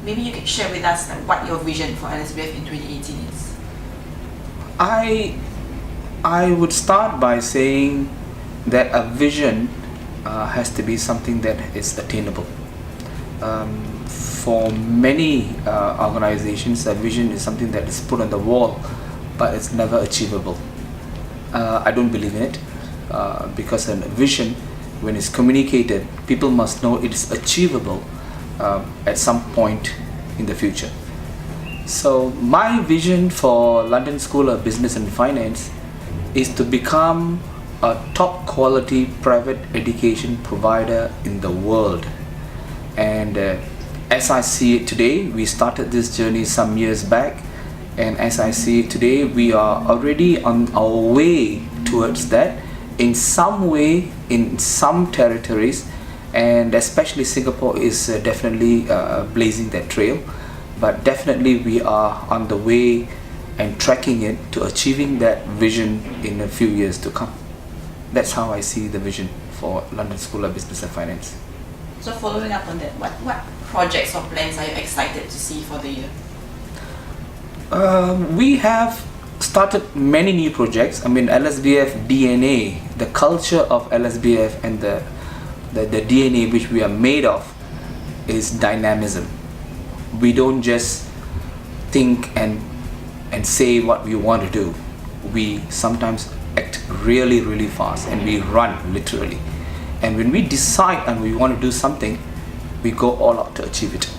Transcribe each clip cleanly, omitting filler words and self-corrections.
maybe you can share with us what your vision for LSBF in 2018 is. I would start by saying that a vision has to be something that is attainable. For many organizations, a vision is something that is put on the wall, but it's never achievable. I don't believe in it because a vision, when it's communicated, people must know it is achievable at some point in the future. So my vision for London School of Business and Finance is to become a top quality private education provider in the world. And as I see it today, we started this journey some years back, and as I see it today, we are already on our way towards that in some way, in some territories, and especially Singapore is definitely blazing that trail. But definitely we are on the way and tracking it to achieving that vision in a few years to come. That's how I see the vision for London School of Business and Finance. So following up on that, what projects or plans are you excited to see for the year? We have started many new projects. I mean, LSBF DNA, the culture of LSBF and the DNA which we are made of is dynamism. We don't just think and say what we want to do. We sometimes act really, really fast, and we run literally. And when we decide and we want to do something, we go all out to achieve it.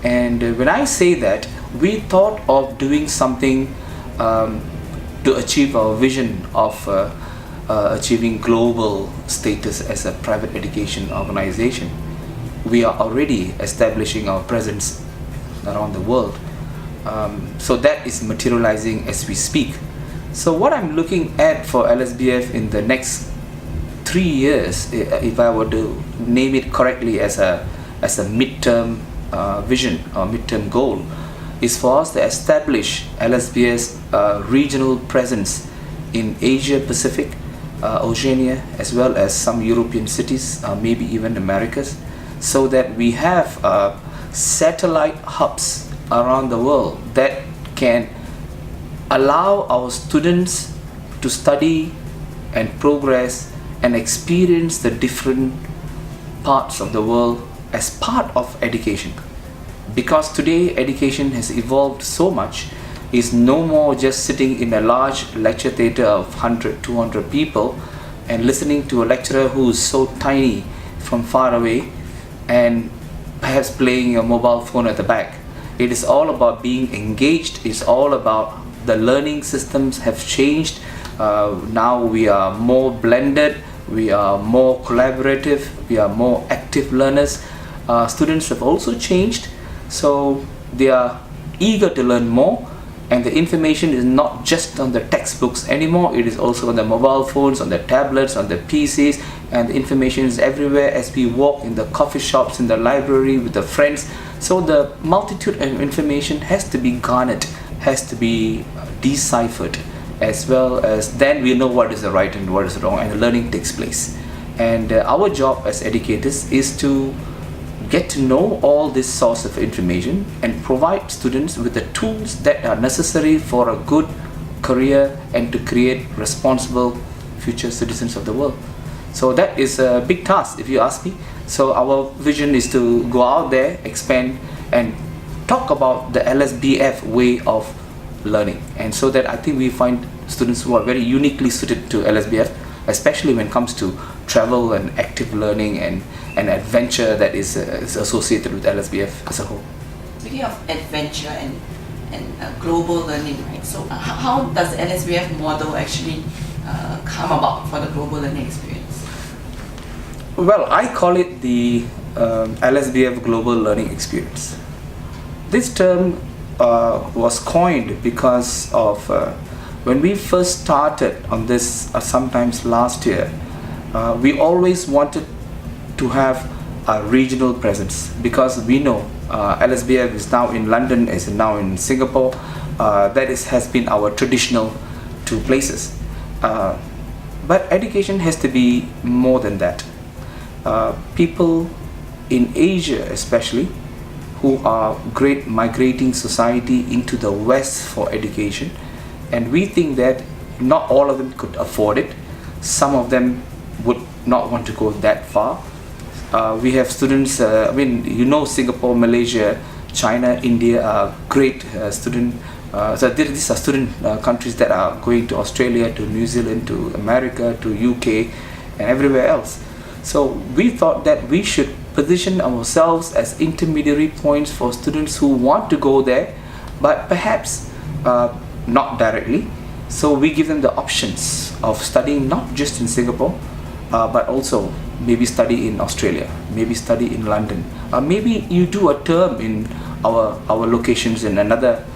And when I say that, we thought of doing something to achieve our vision of achieving global status as a private education organization. We are already establishing our presence around the world. So that is materializing as we speak. So what I'm looking at for LSBF in the next 3 years, if I were to name it correctly as a midterm vision or midterm goal, is for us to establish LSBF's regional presence in Asia Pacific, Oceania, as well as some European cities, maybe even Americas, so that we have satellite hubs around the world that can allow our students to study and progress and experience the different parts of the world as part of education. Because today education has evolved so much, it's no more just sitting in a large lecture theatre of 100, 200 people and listening to a lecturer who is so tiny from far away and perhaps playing a mobile phone at the back. It is all about being engaged. It's all about the learning systems have changed. Now we are more blended, we are more collaborative, we are more active learners. Students have also changed, so they are eager to learn more, and the information is not just on the textbooks anymore. It is also on the mobile phones, on the tablets, on the PCs, and the information is everywhere as we walk in the coffee shops, in the library, with the friends. So the multitude of information has to be garnered, has to be deciphered, as well as then we know what is the right and what is wrong, and the learning takes place. And our job as educators is to get to know all this source of information and provide students with the tools that are necessary for a good career and to create responsible future citizens of the world. So that is a big task, if you ask me. So our vision is to go out there, expand, and talk about the LSBF way of learning. And so that I think we find students who are very uniquely suited to LSBF, especially when it comes to travel and active learning and adventure that is associated with LSBF as a whole. Speaking of adventure and global learning, right? So how does the LSBF model actually come about for the global learning experience? Well, I call it the LSBF Global Learning Experience. This term was coined because of when we first started on this sometimes last year. We always wanted to have a regional presence because we know LSBF is now in London, is now in Singapore. That has been our traditional two places. But education has to be more than that. People in Asia especially who are great migrating society into the West for education, and we think that not all of them could afford it. Some of them would not want to go that far. We have students, Singapore, Malaysia, China, India are great student. So these are student countries that are going to Australia, to New Zealand, to America, to UK, and everywhere else. So we thought that we should position ourselves as intermediary points for students who want to go there, but perhaps not directly. So we give them the options of studying not just in Singapore, but also maybe study in Australia, maybe study in London, maybe you do a term in our locations in another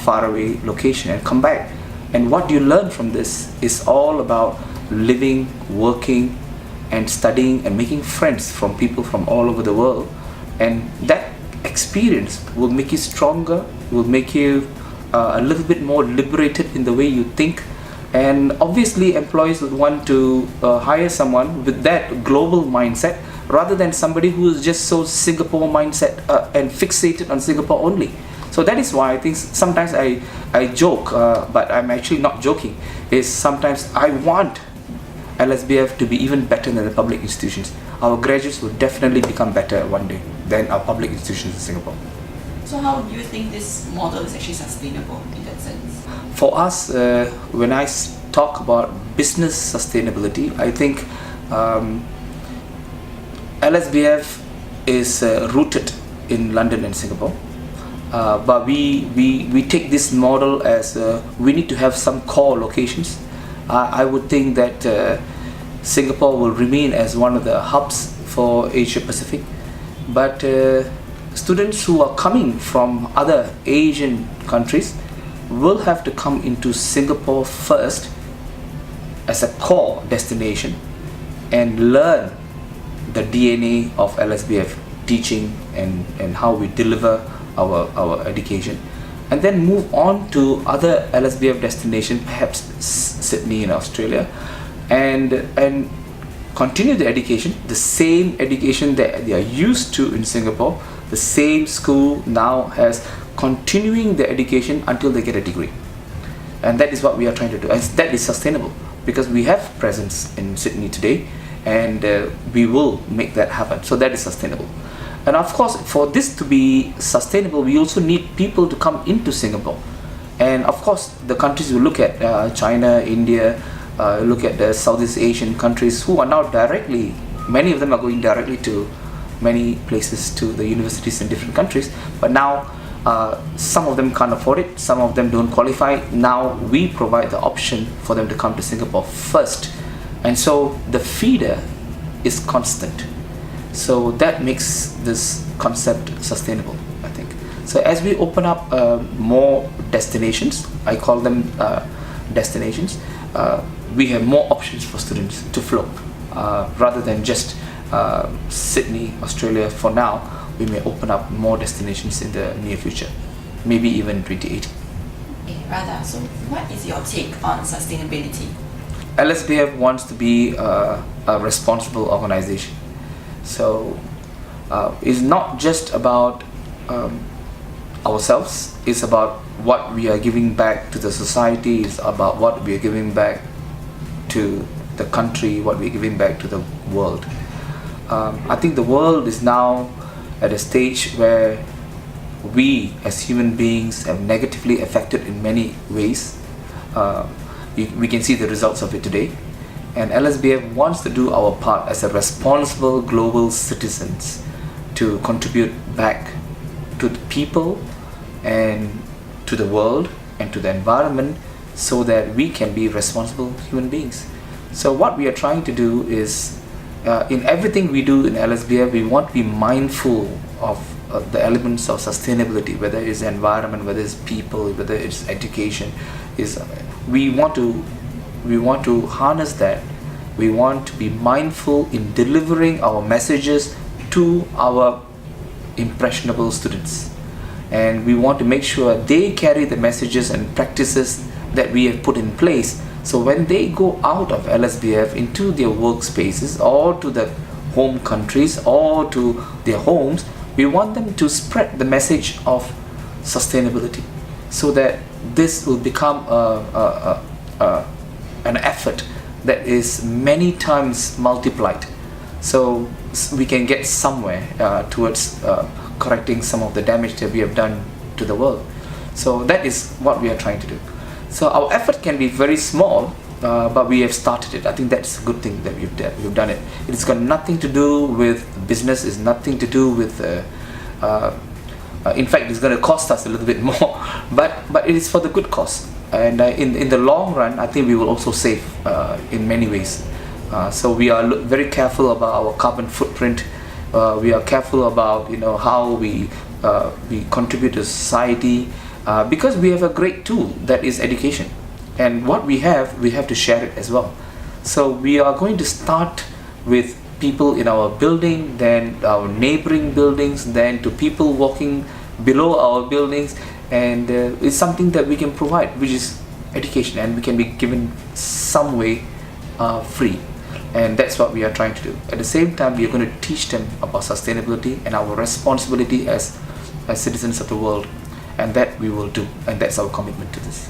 faraway location and come back. And what you learn from this is all about living, working, and studying and making friends from people from all over the world. And that experience will make you stronger, will make you a little bit more liberated in the way you think. And obviously employees would want to hire someone with that global mindset rather than somebody who is just so Singapore mindset and fixated on Singapore only. So that is why I think sometimes I joke, but I'm actually not joking, is sometimes I want LSBF to be even better than the public institutions. Our graduates will definitely become better one day than our public institutions in Singapore. So how do you think this model is actually sustainable in that sense? For us, when I talk about business sustainability, I think LSBF is rooted in London and Singapore. But we take this model as we need to have some core locations. I would think that Singapore will remain as one of the hubs for Asia Pacific, but students who are coming from other Asian countries will have to come into Singapore first as a core destination and learn the DNA of LSBF teaching and how we deliver our education, and then move on to other LSBF destinations, perhaps Sydney in Australia, and continue the education, the same education that they are used to in Singapore. The same school now has continuing the education until they get a degree, and that is what we are trying to do, and that is sustainable because we have presence in Sydney today, and we will make that happen. So that is sustainable. And of course, for this to be sustainable, we also need people to come into Singapore. And of course, the countries we look at, China, India, look at the Southeast Asian countries who are now directly, many of them are going directly to many places, to the universities in different countries. But now, some of them can't afford it, some of them don't qualify. Now we provide the option for them to come to Singapore first. And so the feeder is constant. So that makes this concept sustainable, I think. So as we open up more destinations, I call them destinations, we have more options for students to flow. Rather than just Sydney, Australia for now, we may open up more destinations in the near future, maybe even 2080. Okay, Ratha, so what is your take on sustainability? LSBF wants to be a responsible organization. So it's not just about ourselves, it's about what we are giving back to the society, it's about what we are giving back to the country, what we are giving back to the world. I think the world is now at a stage where we as human beings are negatively affected in many ways. We can see the results of it today. And LSBF wants to do our part as a responsible global citizens to contribute back to the people and to the world and to the environment so that we can be responsible human beings. So what we are trying to do is, in everything we do in LSBF, we want to be mindful of the elements of sustainability, whether it's environment, whether it's people, whether it's education. We want to harness that. We want to be mindful in delivering our messages to our impressionable students, and we want to make sure they carry the messages and practices that we have put in place, so when they go out of LSBF into their workspaces or to the home countries or to their homes, We want them to spread the message of sustainability, so that this will become an effort that is many times multiplied, so we can get somewhere towards correcting some of the damage that we have done to the world. So that is what we are trying to do. So our effort can be very small, but we have started it. I think that's a good thing that we've done it. It's got nothing to do with business. It's nothing to do with in fact, it's going to cost us a little bit more, but it is for the good cause. And in the long run, I think we will also save in many ways. So we are very careful about our carbon footprint. We are careful about how we contribute to society, because we have a great tool that is education, and what we have to share it as well. So we are going to start with people in our building, then our neighboring buildings, then to people walking below our buildings, and it's something that we can provide, which is education, and we can be given some way free. And that's what we are trying to do. At the same time, we are going to teach them about sustainability and our responsibility as citizens of the world, and that we will do, and that's our commitment to this.